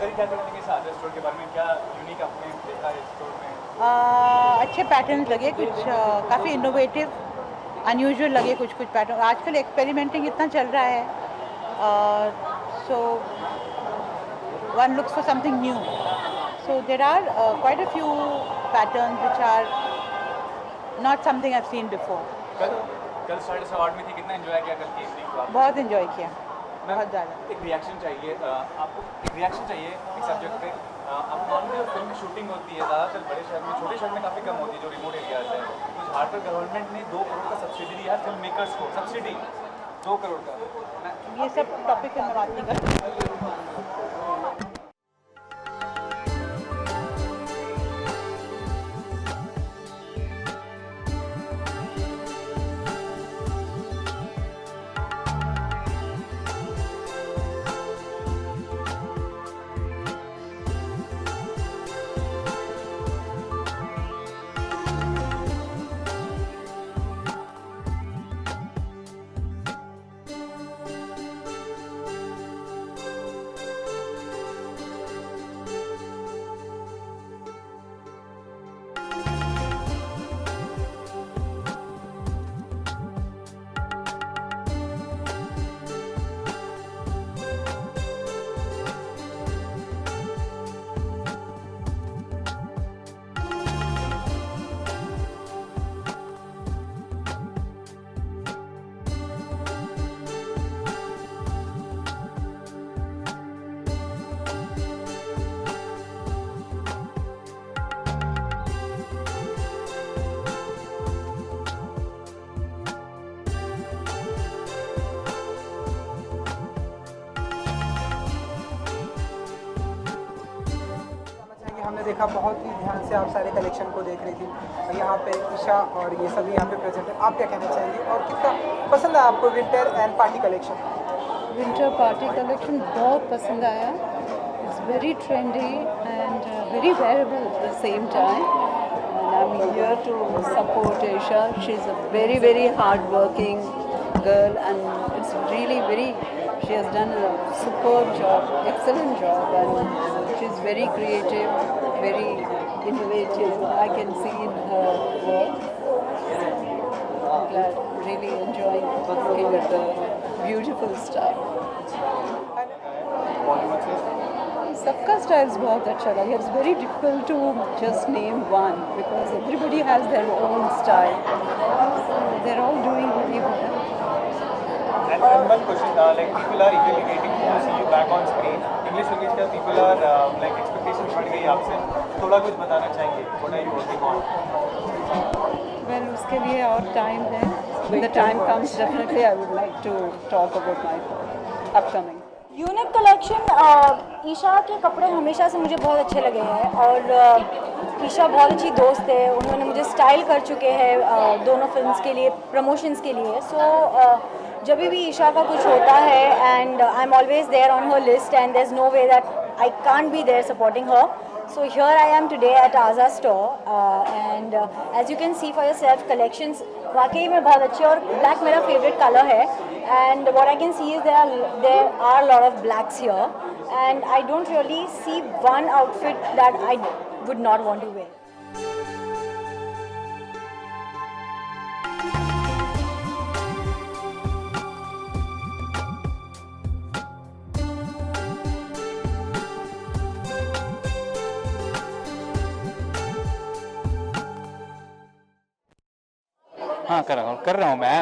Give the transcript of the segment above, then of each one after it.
बताइए क्या कहते हैं साजा स्टोर के बारे में, क्या यूनिक आपने देखा है स्टोर में? अच्छे पैटर्न्स लगे कुछ, काफ़ी इनोवेटिव अनयूजुअल लगे कुछ कुछ पैटर्न। आजकल एक्सपेरिमेंटिंग इतना चल रहा है, so one looks for something new, so there are quite a few pattern which are not something I have seen before. कल स्टार्टर्स अवार्ड में थी, कितना एंजॉय किया कल की इवनिंग को आप? बहुत इन्जॉय किया, बहुत ज़्यादा। एक रिएक्शन चाहिए आपको, एक रिएक्शन चाहिए एक सब्जेक्ट पे। आप मानते हो फिल्म की शूटिंग होती है ज़्यादातर बड़े शहर में, छोटे शहर में काफ़ी कम होती है जो रिमोट एरियाज है। तो झारखंड गवर्नमेंट ने 2 करोड़ का सब्सिडी दिया फिल्म मेकर्स को, सब्सिडी 2 करोड़ का। ये सब टॉपिक पे मैं बात नहीं कर। हमने देखा बहुत ही ध्यान से आप सारे कलेक्शन को देख रही थी। यहाँ पे ईशा और ये सभी यहाँ पे प्रेजेंट है, आप क्या कहना चाहेंगे और कितना पसंद है आपको winter and party collection? Winter party collection बहुत पसंद आया। It's very trendy and very wearable at the same time, and I am here to support Isha. She is a very hard working girl, and it's really she has done a superb job, excellent job, and she's very creative, very innovative. I can see in her work. I'm glad, really enjoying looking at the beautiful style. सबका styles बहुत अच्छा लगा। It's very difficult to just name one because everybody has their own style, they are all doing very well. And one question, like people are eagerly waiting to see you back on screen. English language का people are like expectations बढ़ गई आपसे, थोड़ा कुछ बताना चाहेंगे? What are you working on? Well, उसके लिए और टाइम है. When the time comes, definitely I would like to talk about my upcoming. Unique collection, Isha के कपड़े हमेशा से मुझे बहुत अच्छे लगे हैं और ईशा बहुत अच्छी दोस्त है. उन्होंने मुझे स्टाइल कर चुके हैं दोनों फिल्म्स के लिए, प्रमोशंस के लिए. सो जब भी ईशा का कुछ होता है and I am always there on her list and there is no way that I can't be there supporting her. So here I am today at Aza store and as you can see for yourself, collections वाकई में बहुत अच्छे, और black मेरा favorite color है. And what I can see is there are a lot of blacks here and I don't really see one outfit that I would not want to wear. हाँ कर रहा हूँ मैं.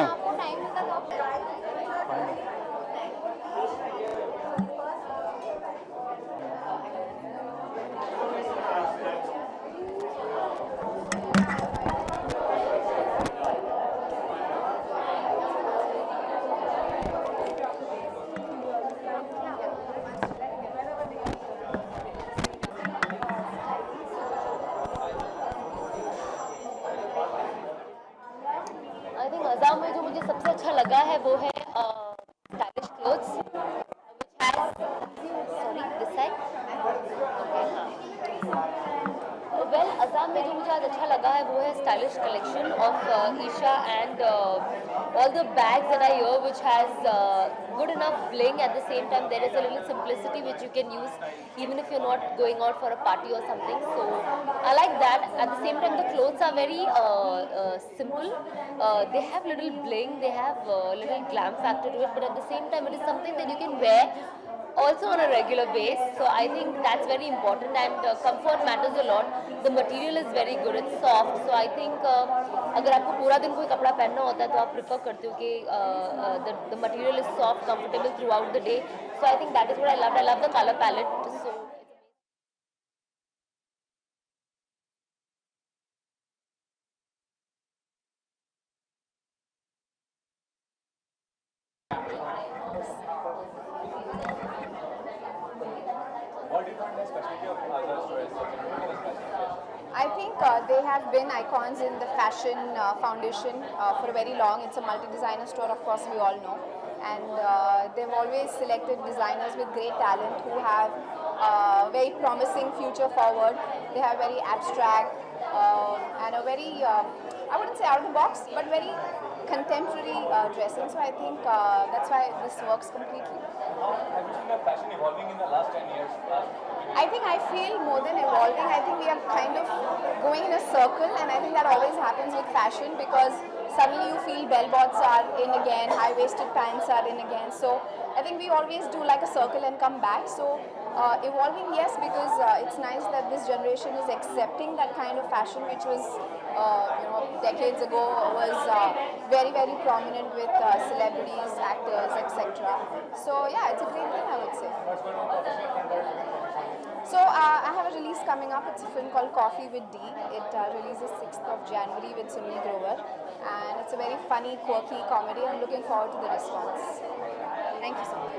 आई थिंक अज़ाम में जो मुझे बहुत अच्छा लगा है वो है stylish collection of Isha and all the bags that I hear which has good enough bling. At the same time there is a little simplicity which you can use even if you're not going out for a party or something, so I like that. At the same time the clothes are very simple. They have little bling, they have little glam factor to it, but at the same time it is something that you can wear also on a regular base, so I think that's very important. And comfort matters a lot. The material is very good, it's soft, so I think अगर आपको पूरा दिन कोई कपड़ा पहनना होता है तो आप प्रिफर करते हो कि the material is soft, comfortable throughout the day, so I think that is what I loved. I love the color palette, so What do you find the specialty of other stores? What is the specialty? I think they have been icons in the fashion foundation for a very long. It's a multi-designer store, of course, we all know. And they've always selected designers with great talent who have very promising future forward. They have very abstract and a very, I wouldn't say out of the box, but very contemporary dressing. So I think that's why this works completely. How have you seen the fashion evolving in the last 10 years? I think I feel more than evolving, I think we are kind of going in a circle, and I think that always happens with fashion because suddenly you feel bell bottoms are in again, high-waisted pants are in again. So I think we always do like a circle and come back. So evolving, yes, because it's nice that this generation is accepting that kind of fashion which was decades ago was very, very prominent with celebrities, actors, etc. So yeah, it's a great thing, I would say. What's going on with the front? So I have a release coming up. It's a film called Coffee with D. It releases 6th of January with Sunil Grover, and it's a very funny, quirky comedy. I'm looking forward to the response. Thank you so much.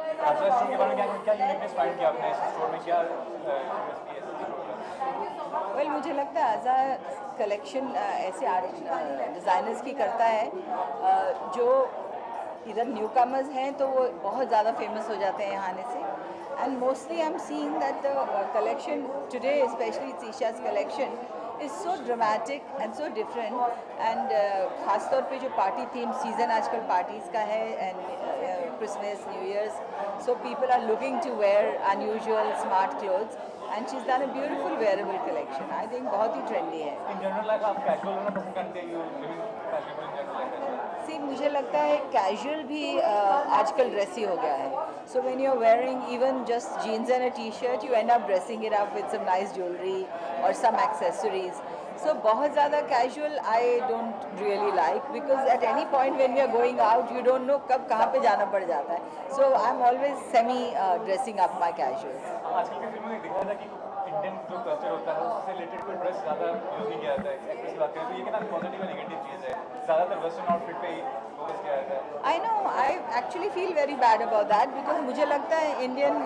आपका store के बारे में क्या uniqueness find किया आपने इस store में, क्या यूएसपी है इस स्टोर का? वेल मुझे लगता है आज़ा कलेक्शन ऐसे आर्ट डिज़ाइनर्स की करता है जो इधर न्यू कमर्स हैं तो वो बहुत ज़्यादा फेमस हो जाते हैं यहाँ आने से. And mostly I am seeing that the collection today specially it's ईशा's collection is so dramatic and so different. And ख़ास तौर पे जो पार्टी थीम सीज़न आजकल पार्टीज़ का है and Christmas new years, so people are looking to wear unusual smart clothes and she is done a beautiful wearable collection. I think बहुत ही trendy है. इन जनरल लाइफ आप casual होना पसंद करते हैं, you living fashionable in general life? See मुझे लगता है कैजुअल भी आजकल ड्रेसी हो गया है. So when you are wearing even just jeans and a T shirt you end up dressing it up with some nice jewellery और some accessories. So बहुत ज़्यादा casual I don't really like because at any point when we are going out you don't know कब कहाँ पे जाना पड़ जाता है. So I'm always semi dressing up my casuals. आजकल की फिल्मों में दिखाया था कि इंडियन जो कल्चर होता है उससे रिलेटेड कोई ड्रेस ज़्यादा यूज़ नहीं किया जाता है. एक्ट्रेस बात करें तो ये कितना पॉजिटिव और नेगेटिव चीज़ है, ज़्यादातर वेस्टर्न आउटफिट पे ही फोकस किया जाता है. I know I actually feel very bad about that because मुझे लगता है Indian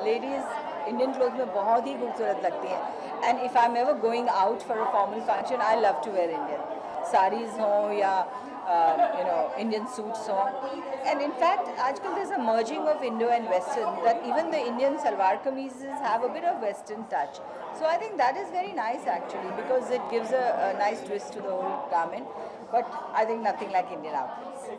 ladies Indian clothes में बहुत ही खूबसूरत लगती हैं. And if I'm ever going out for a formal function, I love to wear Indian sarees हों या Indian suits हों. And in fact, आजकल there's a merging of Indo and Western that even the Indian salwar kameezes have a bit of Western touch. So I think that is very nice actually because it gives a nice twist to the whole garment. But I think nothing like Indian outfits.